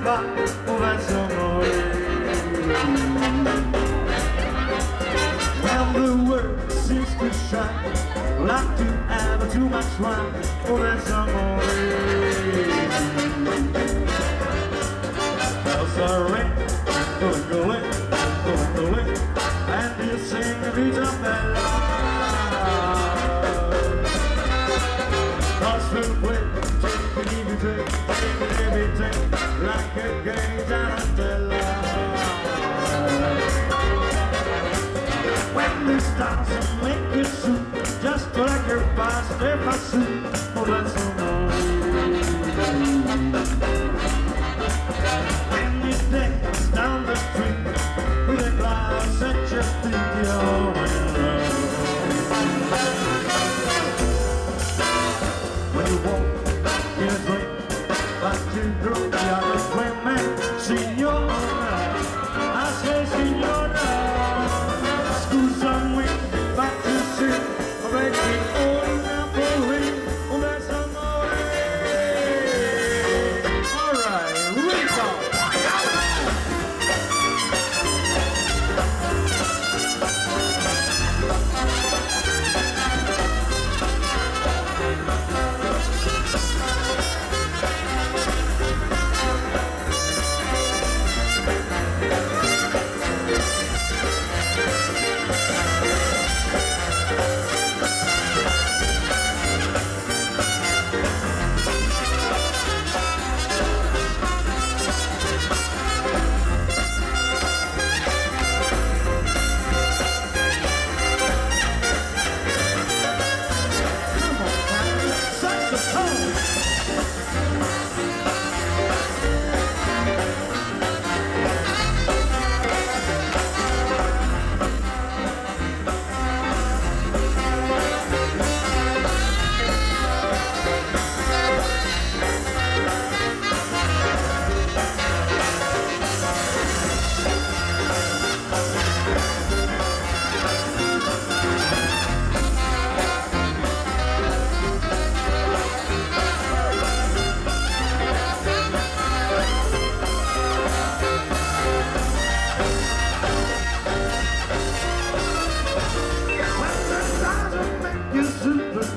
fa un verso amore. When the world seems to shine, like to have too much wine, un verso amore. Sorry, going, and you sing a vita bella. Cause we'll quit, take everything, like a gay tarantella. When the stars make you soup, just like your past, if I soup, oh that's so nice. Down the street with a glass at your feet, you're in love. When you walk in a drink, but you drunk the other swim man, signora, I say signora, scusa me, but you see, making all Napoli, un verso amore. All right, Rico.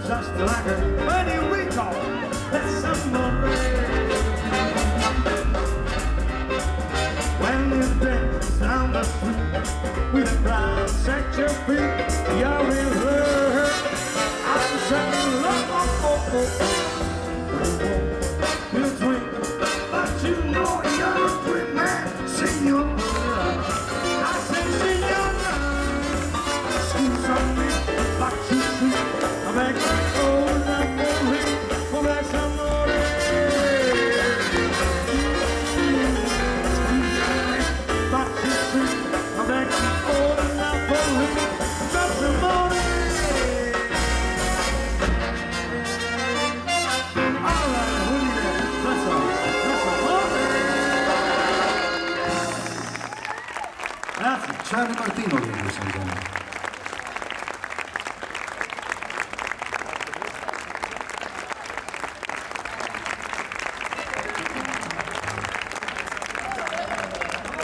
Just like a funny recall, that's amore. When you dance down the street with a glass at your feet, you're in love. I'm saying love, you drink, but you know you're a great man, signora. I say signora, scusa me, but you see, I beg. Charlie Martino, ladies and gentlemen.